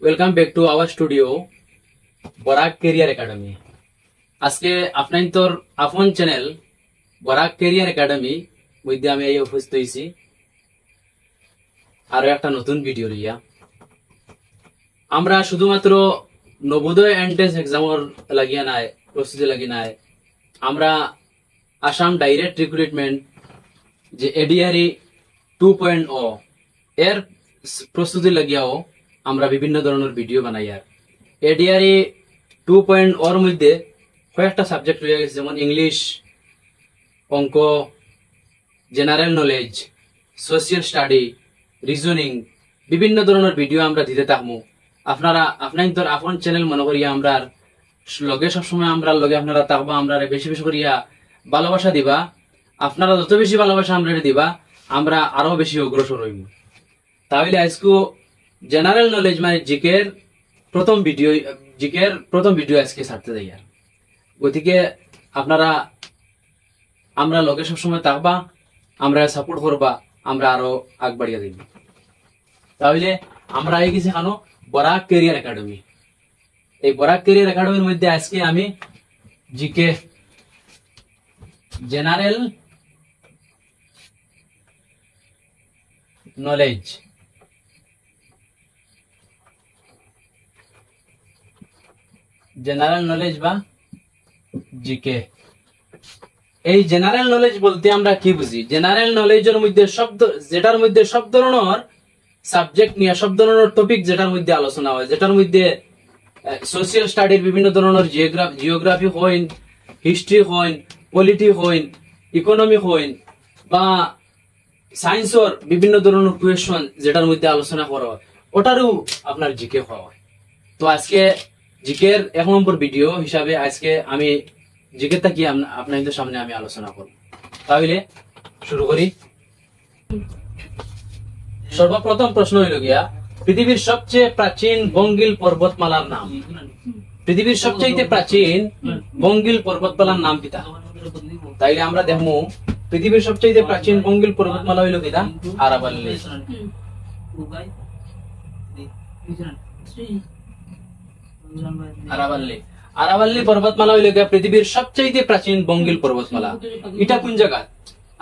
Welcome back to our studio Barak career academy. আজকে আপনার তোর আপন চ্যানেল বরাক ক্যারিয়ার একাডেমি মধ্যে আমি এই উপস্থিত হয়েছি আরো একটা নতুন ভিডিও লইয়া। আমরা শুধুমাত্র নবোদয় এন্ট্রান্স এক্সামের লাগিয়া নাই, প্রস্তুতি লাগি নাই, আমরা আসাম ডাইরেক্ট রিক্রুটমেন্ট যে এডিআরই 2.0 এর প্রস্তুতি লাগিয়াও আমরা বিভিন্ন ধরনের ভিডিও বানাই। আর এডিআরই 2.0 এর মধ্যে কয়েকটা সাবজেক্ট রয়ে গেছে, যেমন ইংলিশ, অঙ্ক, general knowledge, social study, reasoning, বিভিন্ন ধরনের ভিডিও আমরা দিতে থাকবো। আপনারা আপনার আপন চ্যানেল মনে করিয়া আমরা লগে সবসময় আমরা লগে আপনারা থাকবা, আমরা বেশি বেশি করিয়া ভালোবাসা দিবা। আপনারা যত বেশি ভালোবাসা আমরা দিবা, আমরা আরো বেশি অগ্রসর হইব। তাহলে আজকে জেনারেল নলেজ মানে জিকের প্রথম ভিডিও আজকে ছাড়তে যাই। আর গতিকে আপনারা আমরা লগে সবসময় থাকবা, আমরা সাপোর্ট করবা, আমরা আরো আগবাড়িয়া দিব। তাহলে আমরা এই গেছি কেন বরাক ক্যারিয়ার একাডেমি। এই বরাক ক্যারিয়ার একাডেমির মধ্যে আজকে আমি জিকে জেনারেল নলেজ বা জিকে। এই জেনারেল নলেজ বলতে আমরা কি বুঝি? জেনারেল নলেজের মধ্যে যেটার মধ্যে সব ধরনের সাবজেক্ট নিয়ে, সব ধরনের টপিক যেটার মধ্যে আলোচনা হয়, যেটার মধ্যে সোশিয়াল স্টাডির বিভিন্ন ধরনের জিওগ্রাফি হইন, হিস্ট্রি হইন, পলিটি হইন, ইকোনমি হইন, বা সায়েন্সের বিভিন্ন ধরনের কোয়েশন যেটার মধ্যে আলোচনা করা হয়, ওটারও আপনার জিকে হওয়া হয়। তো আজকে জিকের 1 নম্বর ভিডিও হিসাবে আজকে আমি জিকেরটা কি আপনাদের সামনে আমি আলোচনা করব। তাহলে শুরু করি। সর্বপ্রথম প্রশ্ন হইল গিয়া, পৃথিবীর সবচেয়ে প্রাচীন বঙ্গিল পর্বতমালার নাম। পৃথিবীর সবচেয়ে প্রাচীন বঙ্গিল পর্বতমালার নাম কিতা? তাইলে আমরা দেখবো পৃথিবীর সবচেয়ে প্রাচীন বঙ্গিল পর্বতমালা হইল কিতা? আরাবল্লী। আরাবল্লী পর্বতমালা হইল গিয়া পৃথিবীর সবচেয়ে প্রাচীন বঙ্গিল পর্বতমালা। এটা কোন জায়গা?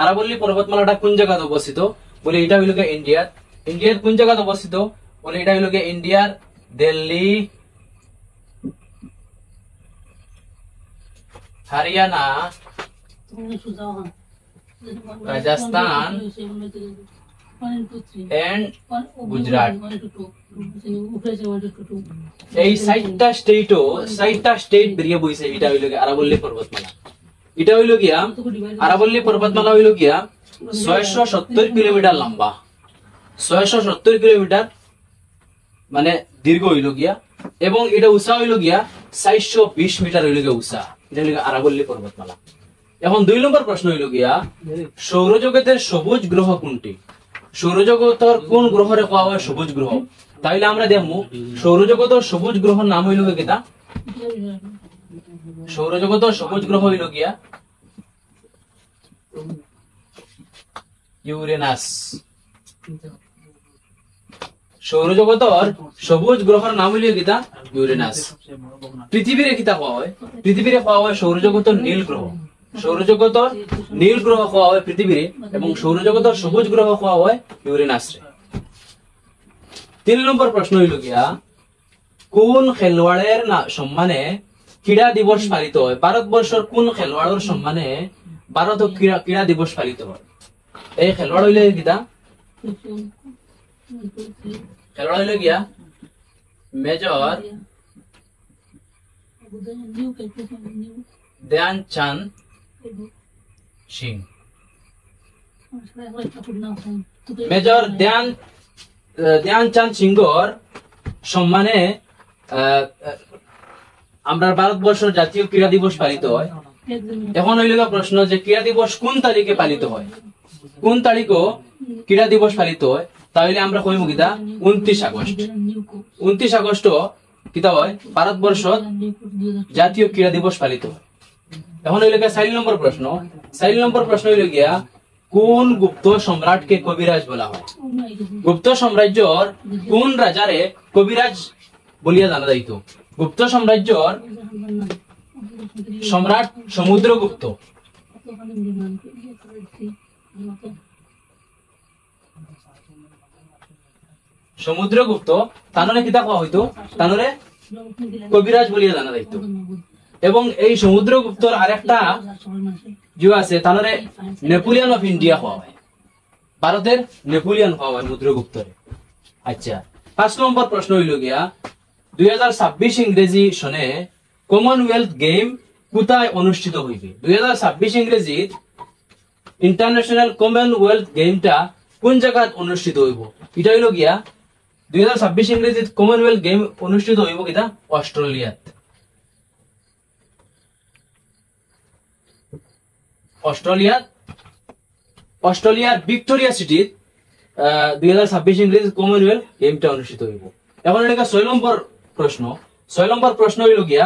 আরাবল্লী পর্বতমালাটা কোন জায়গায় অবস্থিত? বলে এটা হইল গিয়া ইন্ডিয়ার। ইন্ডিয়ার কোন জায়গায় অবস্থিত? বলে এটা হইল গিয়া ইন্ডিয়ার দিল্লি, হরিয়ানা, রাজস্থান এন্ড গুজরাট। এই 60টা স্টেট বেরিয়ে বইছে। এটা হইল গিয়া আরাবল্লী পর্বতমালা। এটা হইল গিয়া আরাবল্লী পর্বতমালা হইল গিয়া 670 কিলোমিটার লম্বা, 670 কিলোমিটার মানে দীর্ঘ হইল গিয়া, এবং এটা উঁচা হইল গিয়া 420 মিটার হইল গিয়া উঁচা। এটা হইল গিয়া আরাবল্লী পর্বতমালা। এখন 2 নম্বর প্রশ্ন হইল গিয়া, সৌরজগতের সবুজ গ্রহ কোনটি? সৌরজগতের কোন গ্রহরে কোয়া হয় সবুজ গ্রহ? তাইলে আমরা দেখবো সৌরজগতের সবুজ গ্রহের নাম হইল গিয়া, সৌরজগতের সবুজ গ্রহ হইল গিয়া ইউরেনাস। সৌরজগতের সবুজ গ্রহের নাম হইল গিয়া ইউরেনাস। পৃথিবীর কিতা কোয়া হয়? পৃথিবীরে কোয়া হয় সৌরজগতের নীল গ্রহ। সৌরজগতের নীল গ্রহ কোয়া হয় পৃথিবীরে, এবং সৌরজগতের সবুজ গ্রহ কোয়া হয় ইউরেনাস। 3 নম্বর প্রশ্ন হইল গিয়া, কোন খেলোয়াড়ের সম্মানে ক্রীড়া দিবস পালিত হয়? ভারতবর্ষের কোন খেলোয়াড়ের সম্মানে ভারত ক্রীড়া দিবস পালিত হয়? এই খেলোয়াড় হইলে কিতা? খেলোয়াড় হইল গিয়া মেজর ধ্যানচাঁদ সিং। মেজর ধ্যানচাঁদ সিংহর সম্মানে আমরা ভারতবর্ষের জাতীয় ক্রীড়া দিবস পালিত হয়। এখন হইল প্রশ্ন যে ক্রীড়া দিবস কোন তারিখে পালিত হয়? কোন তারিখও ক্রীড়া দিবস পালিত হয়? তাহলে আমরা কইব কিতা 29 আগস্ট। 29 আগস্ট কিতা হয়? ভারতবর্ষত জাতীয় ক্রীড়া দিবস পালিত হয়। এখন হইল গিয়া 4 নম্বর প্রশ্ন। 4 নম্বর প্রশ্ন হইল গিয়া, কোন গুপ্ত সম্রাটকে কবিরাজ বলা হয়? গুপ্ত সাম্রাজ্যর কোন রাজারে কবিরাজ বলিয়া জানা যাইত? গুপ্ত সাম্রাজ্যর সম্রাট সমুদ্রগুপ্ত। সমুদ্রগুপ্ত তানরে কিতা কোয়া হইতো? তানরে কবিরাজ বলিয়া জানা যাইত। এবং এই সমুদ্রগুপ্তর আরেকটা যে আছে তানরে নেপোলিয়ন অফ ইন্ডিয়া হওয়া হয়, ভারতের নেপোলিয়ন হওয়া হয় সমুদ্রগুপ্তরে। আচ্ছা, 5 নম্বর প্রশ্ন হইল গিয়া 2026 ইংরেজি সনে কমনওয়েলথ গেম কোথায় অনুষ্ঠিত হইবে? 2026 ইংরেজি ইন্টারন্যাশনাল কমনওয়েলথ গেমটা কোন জায়গায় অনুষ্ঠিত হইব? এটা হইল গিয়া 2026 ইংরেজি কমনওয়েলথ গেম অনুষ্ঠিত হইব কিতা? অস্ট্রেলিয়াত। অস্ট্রেলিয়ার ভিক্টোরিয়া সিটির 2026 ইংরেজি কমনওয়েলথ গেমটা অনুষ্ঠিত হইব। এখন এটা 6 নম্বর প্রশ্ন। 6 নম্বর প্রশ্ন হইল গিয়া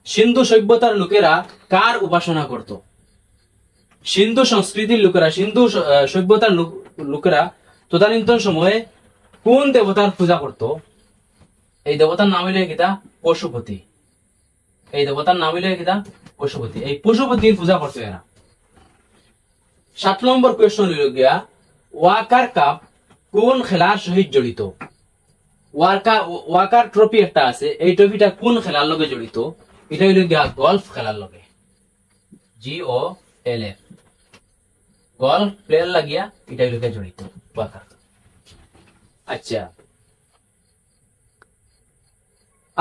সিন্ধু সভ্যতার লোকেরা কার উপাসনা করত? সিন্ধু সংস্কৃতির লোকেরা, সিন্ধু সভ্যতার লোকেরা তদানীন্তন সময়ে কোন দেবতার পূজা করত? এই দেবতার নাম হইল কিতা? পশুপতি। এই দেবতার নাম হইল কিতা? পশুপতি। এই পশুপতির পূজা করতো এরা। 7 নম্বর কোয়েশ্চন হইল গিয়া ওয়াকার কাপ কোন খেলার সহিত জড়িত? ওয়াকার ট্রফি একটা আছে, এই ট্রফিটা কোন খেলার লগে জড়িত? এটা হইল গিয়া গলফ খেলার লগে। GOLF, গলফ প্লেয়ার লাগিয়া এটা হইল গিয়া জড়িত ওয়াকার। আচ্ছা,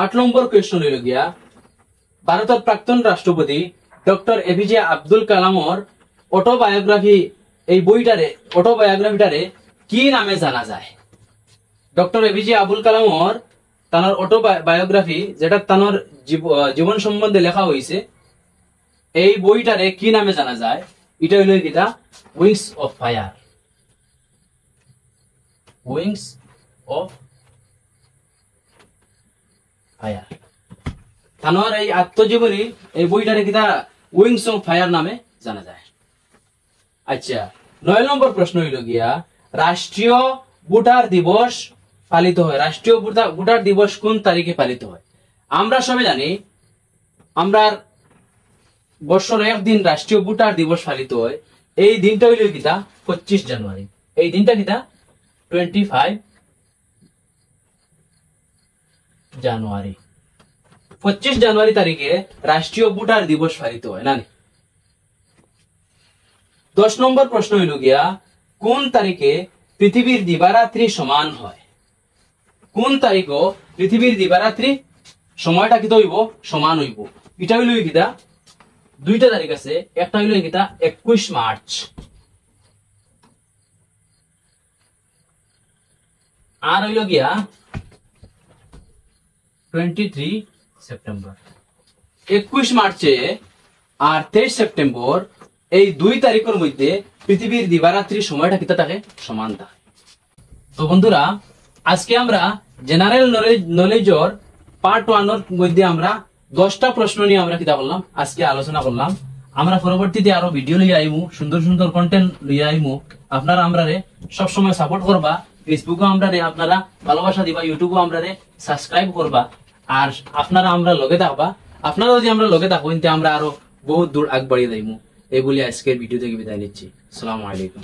8 নম্বর কোয়েশ্চন হইল গিয়া ভারতের প্রাক্তন রাষ্ট্রপতি ডক্টর APJ আব্দুল কালামর অটোবায়োগ্রাফি, এই বইটারে অটোবায়োগ্রাফিটারে কি নামে জানা যায়? ডক্টর APJ আব্দুল কালামর তার অটোবায়োগ্রাফি, যেটা তার জীবন সম্বন্ধে লেখা হয়েছে, এই বইটারে কি নামে জানা যায়? এটা হইল কিটা? Wings of fire. Wings of fire. তানোর এই আত্মজীবনী, এই বইটারে কিটা? উইংস অফ ফায়ার নামে জানা যায়। আচ্ছা, 9 নম্বর প্রশ্ন হইল গিয়া রাষ্ট্রীয় ভোটার দিবস পালিত হয়, রাষ্ট্রীয় ভোটার দিবস কোন তারিখে পালিত হয়? আমরা সবাই জানি আমরা বছরে একদিন রাষ্ট্রীয় ভোটার দিবস পালিত হয়। এই দিনটা হইল কিতা? 25 জানুয়ারি। এই দিনটা কিতা? 25 জানুয়ারি। 25 জানুয়ারি তারিখে রাষ্ট্রীয় ভোটার দিবস পালিত হয় না? 10 নম্বর প্রশ্ন হইল গিয়া কোন তারিখে পৃথিবীর দিবারাত্রি সমান হয়? কোন তারিখও পৃথিবীর দিবারাত্রি সময়টা কিতা হইব? সমান হইব। এটা হইল কিতা? 2টা তারিখ আছে, একটা হইল কিতা? 21 মার্চ, আর হইল গিয়া 23 সেপ্টেম্বর। 21 মার্চে আর 23 সেপ্টেম্বর, এই 2 তারিখের মধ্যে পৃথিবীর দিবারাত্রি সময়টা কিতা থাকে? সমান থাকে। তো বন্ধুরা, আজকে আমরা জেনারেল নলেজর পার্ট 1 এর মধ্যে আমরা 10টা প্রশ্ন নিয়ে আমরা কিতা করলাম? আজকে আলোচনা করলাম। আমরা পরবর্তীতে আরো ভিডিও লইয়া আইমু, সুন্দর সুন্দর কন্টেন্ট লইয়া আইমু। আপনারা আমরারে সব সময় সাপোর্ট করবা, ফেসবুকও আমরারে আপনারা ভালোবাসা দিবা, ইউটিউবও আমরারে সাবস্ক্রাইব করবা, আর আপনারা আমরা লগে থাকবা। আপনারা যদি আমরা লগে থাকো, কিন্তু আমরা আরো বহুত দূর আগ বাড়িয়ে যাইমু। এই বলে আজকের ভিডিও থেকে বিদায় নিচ্ছি। আসসালামু আলাইকুম।